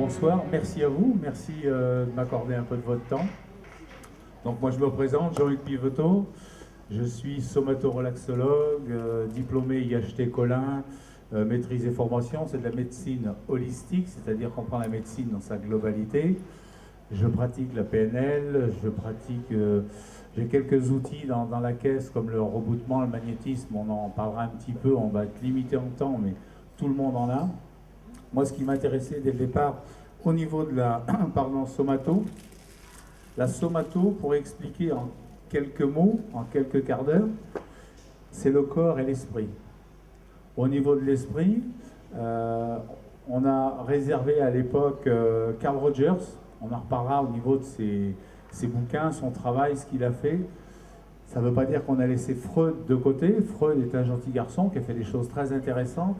bonsoir, merci à vous, merci de m'accorder un peu de votre temps. Donc moi je me présente, Jean-Luc Piveteau, je suis somato-relaxologue, diplômé IHT Collin, maîtrise et formation, c'est de la médecine holistique, c'est-à-dire qu'on prend la médecine dans sa globalité. Je pratique la PNL, j'ai quelques outils dans la caisse comme le rebootement, le magnétisme, on en parlera un petit peu, on va être limité en temps, mais tout le monde en a. Moi, ce qui m'intéressait dès le départ, au niveau de la somato, la somato, pour expliquer en quelques mots, en quelques quarts d'heure, c'est le corps et l'esprit. Au niveau de l'esprit, on a réservé à l'époque Carl Rogers, on en reparlera au niveau de ses bouquins, son travail, ce qu'il a fait. Ça ne veut pas dire qu'on a laissé Freud de côté. Freud est un gentil garçon qui a fait des choses très intéressantes.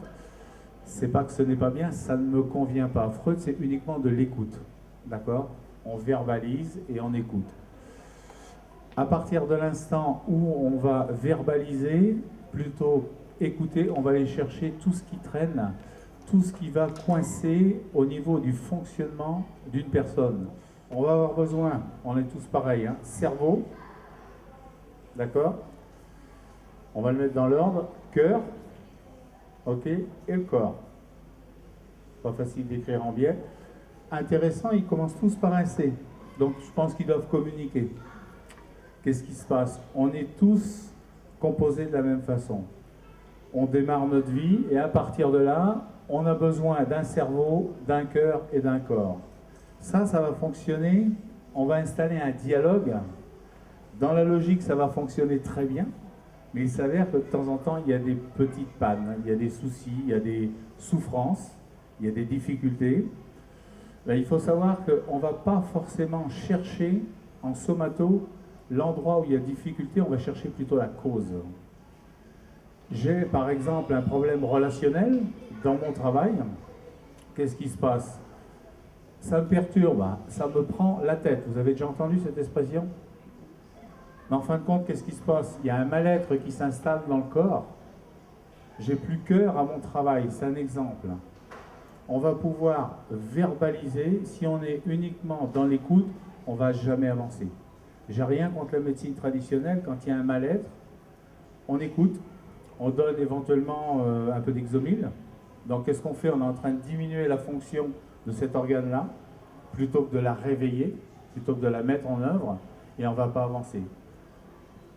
C'est pas que ce n'est pas bien, ça ne me convient pas. Freud, c'est uniquement de l'écoute. D'accord? On verbalise et on écoute. À partir de l'instant où on va verbaliser, plutôt écouter, on va aller chercher tout ce qui traîne, tout ce qui va coincer au niveau du fonctionnement d'une personne. On va avoir besoin, on est tous pareils, hein, cerveau, d'accord? On va le mettre dans l'ordre, cœur, ok, et le corps. Pas facile d'écrire en biais. Intéressant, ils commencent tous par un C. Donc je pense qu'ils doivent communiquer. Qu'est-ce qui se passe? On est tous composés de la même façon. On démarre notre vie et à partir de là, on a besoin d'un cerveau, d'un cœur et d'un corps. Ça va fonctionner. On va installer un dialogue. Dans la logique, ça va fonctionner très bien. Mais il s'avère que de temps en temps, il y a des petites pannes, il y a des soucis, il y a des souffrances, il y a des difficultés. Ben, il faut savoir qu'on ne va pas forcément chercher en somato l'endroit où il y a difficulté, on va chercher plutôt la cause. J'ai par exemple un problème relationnel dans mon travail. Qu'est-ce qui se passe? Ça me perturbe, ça me prend la tête. Vous avez déjà entendu cette expression? Mais en fin de compte, qu'est-ce qui se passe? Il y a un mal-être qui s'installe dans le corps. J'ai plus cœur à mon travail, c'est un exemple. On va pouvoir verbaliser. Si on est uniquement dans l'écoute, on ne va jamais avancer. J'ai rien contre la médecine traditionnelle. Quand il y a un mal-être, on écoute, on donne éventuellement un peu d'Exomil. Donc qu'est-ce qu'on fait? On est en train de diminuer la fonction de cet organe-là, plutôt que de la réveiller, plutôt que de la mettre en œuvre, et on ne va pas avancer.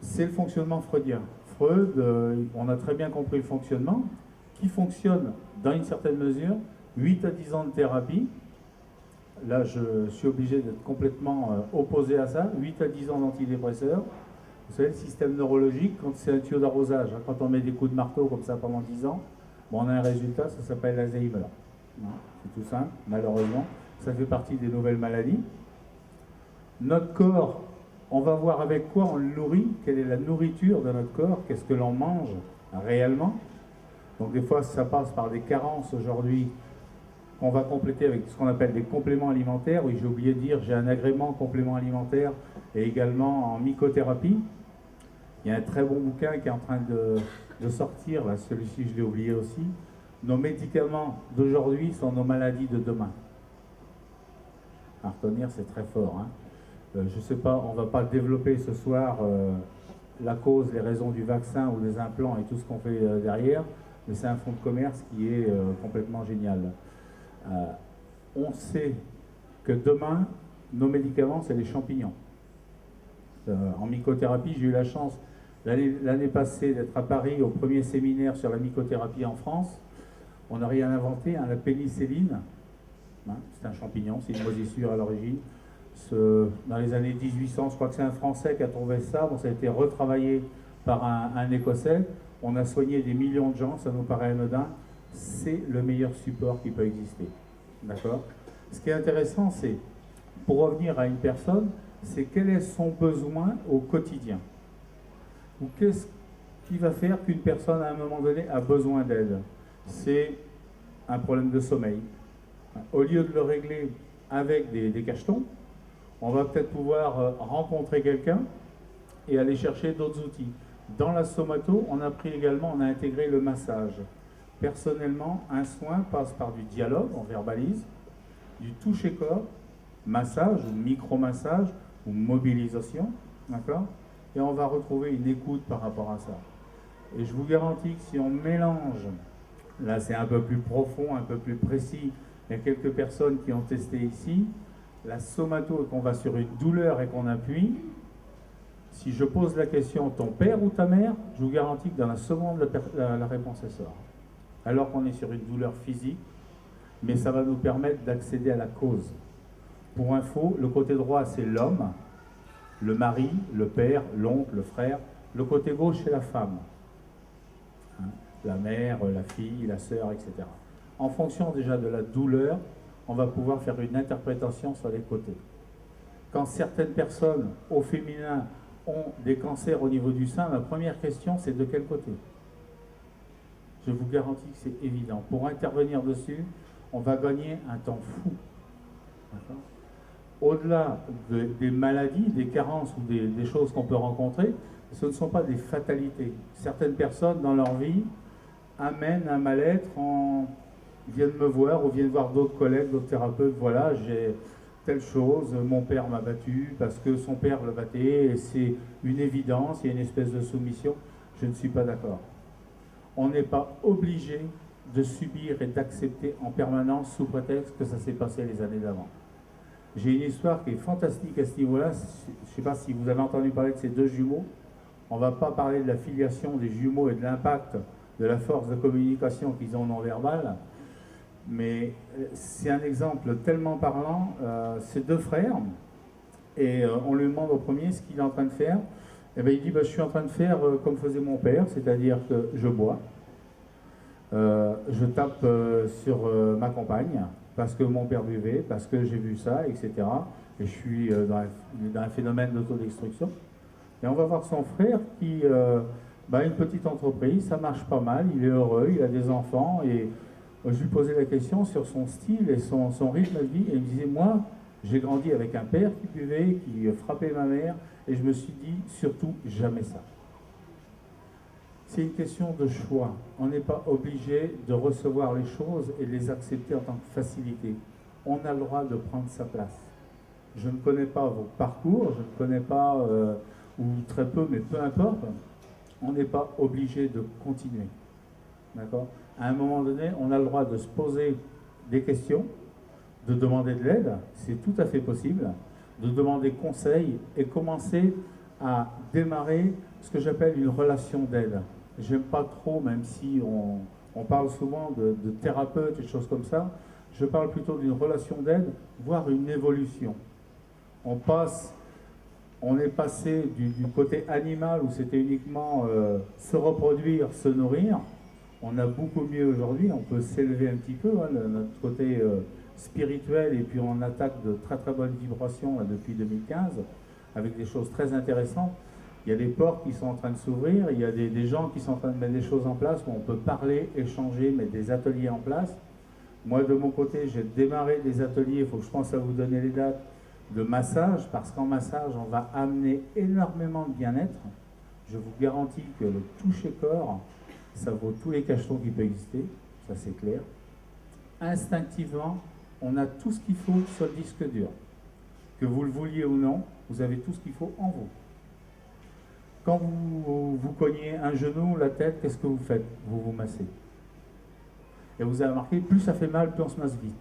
C'est le fonctionnement freudien. Freud, on a très bien compris le fonctionnement, qui fonctionne dans une certaine mesure, 8 à 10 ans de thérapie. Là, je suis obligé d'être complètement opposé à ça, 8 à 10 ans d'antidépresseurs. Vous savez, le système neurologique, quand c'est un tuyau d'arrosage, hein, quand on met des coups de marteau comme ça pendant 10 ans, bon, on a un résultat, ça s'appelle l'Alzheimer. C'est tout simple, malheureusement. Ça fait partie des nouvelles maladies. Notre corps, on va voir avec quoi on le nourrit, quelle est la nourriture de notre corps, qu'est-ce que l'on mange réellement. Donc des fois, ça passe par des carences aujourd'hui qu'on va compléter avec ce qu'on appelle des compléments alimentaires. Oui, j'ai oublié de dire, j'ai un agrément complément alimentaire et également en mycothérapie. Il y a un très bon bouquin qui est en train de sortir, là, celui-ci je l'ai oublié aussi. Nos médicaments d'aujourd'hui sont nos maladies de demain. À retenir, c'est très fort, hein. Je ne sais pas, on ne va pas développer ce soir la cause, les raisons du vaccin ou des implants et tout ce qu'on fait derrière, mais c'est un fonds de commerce qui est complètement génial. On sait que demain, nos médicaments, c'est les champignons. En mycothérapie, j'ai eu la chance l'année passée d'être à Paris au premier séminaire sur la mycothérapie en France. On n'a rien inventé, hein, la pénicilline, hein, c'est un champignon, c'est une moisissure à l'origine. Dans les années 1800, je crois que c'est un Français qui a trouvé ça. Bon, ça a été retravaillé par un Écossais. On a soigné des millions de gens, ça nous paraît anodin. C'est le meilleur support qui peut exister. D'accord? Ce qui est intéressant, c'est, pour revenir à une personne, c'est quel est son besoin au quotidien. Ou qu'est-ce qui va faire qu'une personne, à un moment donné, a besoin d'aide? C'est un problème de sommeil. Au lieu de le régler avec des cachetons, on va peut-être pouvoir rencontrer quelqu'un et aller chercher d'autres outils. Dans la somato, on a intégré le massage. Personnellement, un soin passe par du dialogue, on verbalise, du toucher-corps, massage ou micro-massage ou mobilisation, d'accord? Et on va retrouver une écoute par rapport à ça. Et je vous garantis que si on mélange, là c'est un peu plus profond, un peu plus précis, il y a quelques personnes qui ont testé ici, la somato et qu'on va sur une douleur et qu'on appuie, si je pose la question ton père ou ta mère, je vous garantis que dans la seconde, la réponse elle sort. Alors qu'on est sur une douleur physique, mais ça va nous permettre d'accéder à la cause. Pour info, le côté droit c'est l'homme, le mari, le père, l'oncle, le frère. Le côté gauche c'est la femme. Hein, la mère, la fille, la sœur, etc. En fonction déjà de la douleur, on va pouvoir faire une interprétation sur les côtés. Quand certaines personnes au féminin ont des cancers au niveau du sein, la première question c'est de quel côté? Je vous garantis que c'est évident. Pour intervenir dessus, on va gagner un temps fou. Au-delà des maladies, des carences ou des choses qu'on peut rencontrer, ce ne sont pas des fatalités. Certaines personnes dans leur vie amènent un mal-être, viennent me voir ou viennent voir d'autres collègues, d'autres thérapeutes. Voilà, j'ai telle chose, mon père m'a battu parce que son père le battait, et c'est une évidence, il y a une espèce de soumission. Je ne suis pas d'accord. On n'est pas obligé de subir et d'accepter en permanence sous prétexte que ça s'est passé les années d'avant. J'ai une histoire qui est fantastique à ce niveau-là. Je ne sais pas si vous avez entendu parler de ces deux jumeaux. On ne va pas parler de la filiation des jumeaux et de l'impact de la force de communication qu'ils ont non verbale, mais c'est un exemple tellement parlant. C'est deux frères, et on lui demande au premier ce qu'il est en train de faire. Et bien, il dit je suis en train de faire comme faisait mon père, c'est-à-dire que je bois, je tape sur ma compagne, parce que mon père buvait, parce que j'ai vu ça, etc. Et je suis dans un phénomène d'autodestruction. Et on va voir son frère qui a une petite entreprise, ça marche pas mal, il est heureux, il a des enfants, et je lui posais la question sur son style et son rythme de vie, et il me disait, moi, j'ai grandi avec un père qui buvait, qui frappait ma mère, et je me suis dit, surtout, jamais ça. C'est une question de choix. On n'est pas obligé de recevoir les choses et de les accepter en tant que facilité. On a le droit de prendre sa place. Je ne connais pas vos parcours, je ne connais pas, ou très peu, mais peu importe, on n'est pas obligé de continuer. D'accord? À un moment donné, on a le droit de se poser des questions, de demander de l'aide, c'est tout à fait possible, de demander conseil et commencer à démarrer ce que j'appelle une relation d'aide. J'aime pas trop, même si on parle souvent de thérapeute et de choses comme ça, je parle plutôt d'une relation d'aide, voire une évolution. On est passé du côté animal où c'était uniquement se reproduire, se nourrir. On a beaucoup mieux aujourd'hui, on peut s'élever un petit peu, hein, notre côté spirituel, et puis on attaque de très très bonnes vibrations là, depuis 2015, avec des choses très intéressantes. Il y a des portes qui sont en train de s'ouvrir, il y a des gens qui sont en train de mettre des choses en place où on peut parler, échanger, mettre des ateliers en place. Moi, de mon côté, j'ai démarré des ateliers, il faut que je pense à vous donner les dates, de massage, parce qu'en massage, on va amener énormément de bien-être. Je vous garantis que le toucher-corps, ça vaut tous les cachetons qui peuvent exister, ça c'est clair. Instinctivement, on a tout ce qu'il faut sur le disque dur. Que vous le vouliez ou non, vous avez tout ce qu'il faut en vous. Quand vous cognez un genou, la tête, qu'est-ce que vous faites? Vous vous massez. Et vous avez remarqué, plus ça fait mal, plus on se masse vite.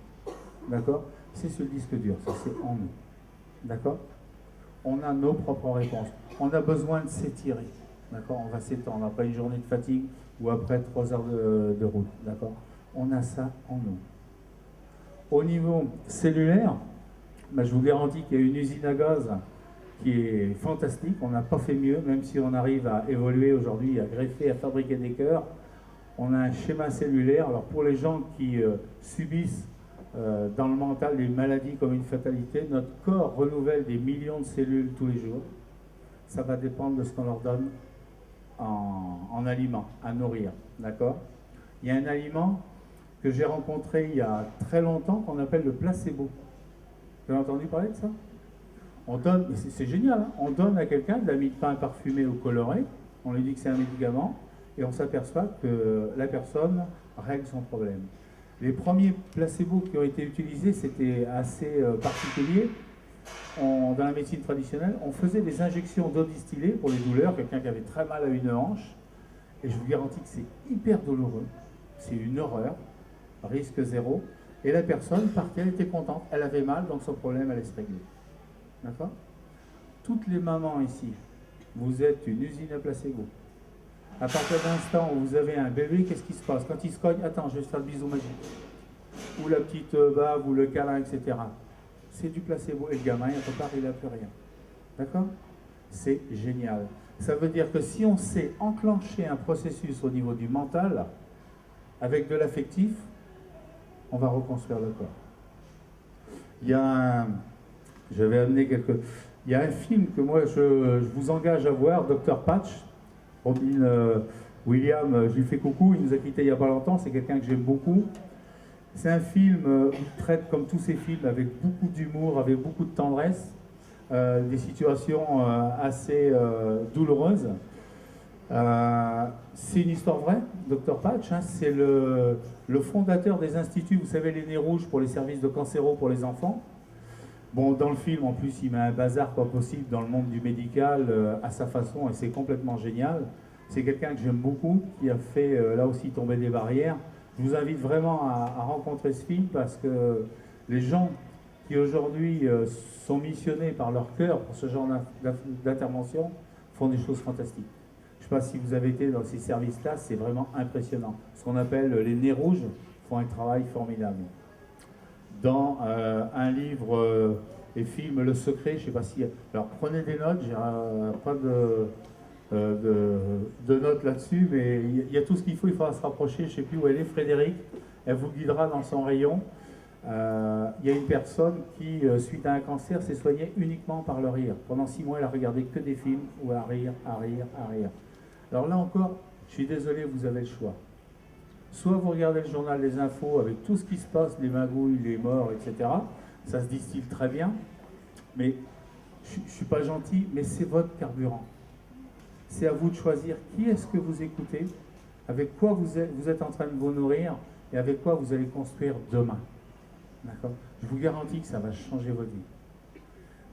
D'accord? C'est sur le disque dur, ça c'est en nous. D'accord? On a nos propres réponses. On a besoin de s'étirer. D'accord? On va s'étendre après une journée de fatigue ou après 3 heures de route. D'accord? On a ça en nous. Au niveau cellulaire, je vous garantis qu'il y a une usine à gaz qui est fantastique. On n'a pas fait mieux, même si on arrive à évoluer aujourd'hui, à greffer, à fabriquer des cœurs. On a un schéma cellulaire. Alors pour les gens qui subissent dans le mental des maladies comme une fatalité, notre corps renouvelle des millions de cellules tous les jours. Ça va dépendre de ce qu'on leur donne en aliments, à nourrir. D'accord? Il y a un aliment que j'ai rencontré il y a très longtemps qu'on appelle le placebo. Vous avez entendu parler de ça? On donne, c'est génial, hein, on donne à quelqu'un de la mie de pain parfumée ou colorée, on lui dit que c'est un médicament, et on s'aperçoit que la personne règle son problème. Les premiers placebos qui ont été utilisés, c'était assez particulier. Dans la médecine traditionnelle, on faisait des injections d'eau distillée pour les douleurs, quelqu'un qui avait très mal à une hanche, et je vous garantis que c'est hyper douloureux, c'est une horreur, risque zéro, et la personne partait, elle était contente, elle avait mal, donc son problème allait se régler. D'accord? Toutes les mamans ici, vous êtes une usine à placebo. À partir d'un instant où vous avez un bébé, qu'est-ce qui se passe? Quand il se cogne, attends, je vais te faire le bisou magique. Ou la petite bave, ou le câlin, etc. C'est du placebo. Et le gamin, il repart, il n'a plus rien. D'accord? C'est génial. Ça veut dire que si on sait enclencher un processus au niveau du mental, avec de l'affectif, on va reconstruire le corps. Il y a un... J'avais amené quelques... Il y a un film que moi, je vous engage à voir, Dr Patch. Robin Williams, je lui fais coucou, il nous a quittés il n'y a pas longtemps, c'est quelqu'un que j'aime beaucoup. C'est un film où il traite, comme tous ces films, avec beaucoup d'humour, avec beaucoup de tendresse, des situations assez douloureuses. C'est une histoire vraie, Dr Patch, hein, c'est le fondateur des instituts, vous savez, les nez rouges pour les services de cancéro pour les enfants. Bon, dans le film, en plus, il met un bazar pas possible dans le monde du médical à sa façon, et c'est complètement génial. C'est quelqu'un que j'aime beaucoup, qui a fait là aussi tomber des barrières. Je vous invite vraiment à rencontrer ce film parce que les gens qui aujourd'hui sont missionnés par leur cœur pour ce genre d'intervention font des choses fantastiques. Je ne sais pas si vous avez été dans ces services-là, c'est vraiment impressionnant. Ce qu'on appelle les nez rouges font un travail formidable. Dans un livre et film Le Secret, je ne sais pas si... Alors prenez des notes, j'ai pas de notes là-dessus, mais il y a tout ce qu'il faut, il faudra se rapprocher, je ne sais plus où elle est, Frédéric, elle vous guidera dans son rayon. Il y a une personne qui, suite à un cancer, s'est soignée uniquement par le rire. Pendant 6 mois, elle a regardé que des films où à rire, à rire, à rire. Alors là encore, je suis désolé, vous avez le choix. Soit vous regardez le journal des infos avec tout ce qui se passe, les magouilles, les morts, etc. Ça se distille très bien, mais je ne suis pas gentil, mais c'est votre carburant. C'est à vous de choisir qui est-ce que vous écoutez, avec quoi vous êtes en train de vous nourrir et avec quoi vous allez construire demain. D'accord? Je vous garantis que ça va changer votre vie.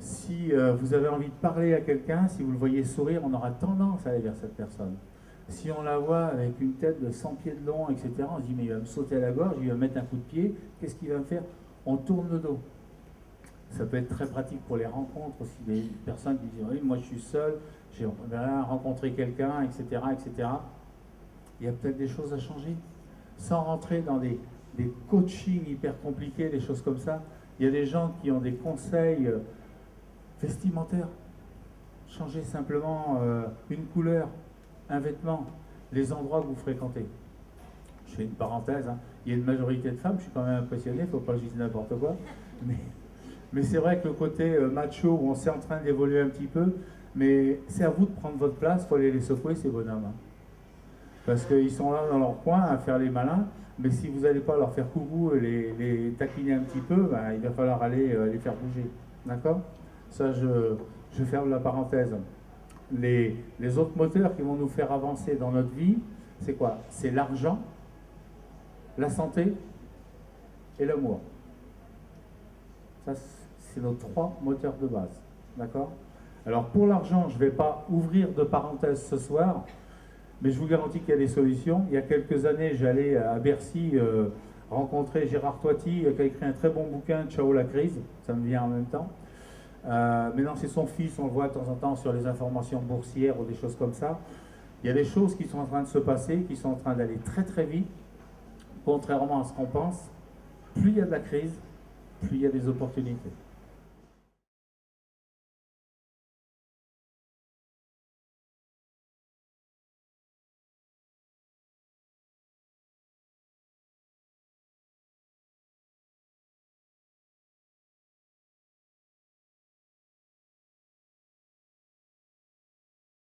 Si vous avez envie de parler à quelqu'un, si vous le voyez sourire, on aura tendance à aller vers cette personne. Si on la voit avec une tête de 100 pieds de long, etc., on se dit mais il va me sauter à la gorge, il va me mettre un coup de pied, qu'est-ce qu'il va me faire? On tourne le dos. Ça peut être très pratique pour les rencontres aussi, des personnes qui disent oui, moi je suis seul, j'aimerais rencontrer quelqu'un, etc., etc. Il y a peut-être des choses à changer. Sans rentrer dans des coachings hyper compliqués, des choses comme ça, il y a des gens qui ont des conseils vestimentaires. Changez simplement une couleur, un vêtement, les endroits que vous fréquentez. Je fais une parenthèse, hein. Il y a une majorité de femmes, je suis quand même impressionné, il ne faut pas que je dise n'importe quoi, mais c'est vrai que le côté macho, où on s'est en train d'évoluer un petit peu, mais c'est à vous de prendre votre place, il faut aller les secouer ces bonhommes. Hein. Parce qu'ils sont là dans leur coin à faire les malins, mais si vous n'allez pas leur faire coucou et les taquiner un petit peu, ben, il va falloir aller les faire bouger. D'accord? Ça, je ferme la parenthèse. Les autres moteurs qui vont nous faire avancer dans notre vie, c'est quoi? C'est l'argent, la santé et l'amour. Ça, c'est nos 3 moteurs de base. D'accord? Alors pour l'argent, je ne vais pas ouvrir de parenthèse ce soir, mais je vous garantis qu'il y a des solutions. Il y a quelques années, j'allais à Bercy rencontrer Gérard Toiti, qui a écrit un très bon bouquin, Ciao la crise, ça me vient en même temps. Maintenant, c'est son fils, on le voit de temps en temps sur les informations boursières ou des choses comme ça. Il y a des choses qui sont en train de se passer, qui sont en train d'aller très très vite, contrairement à ce qu'on pense. Plus il y a de la crise, plus il y a des opportunités.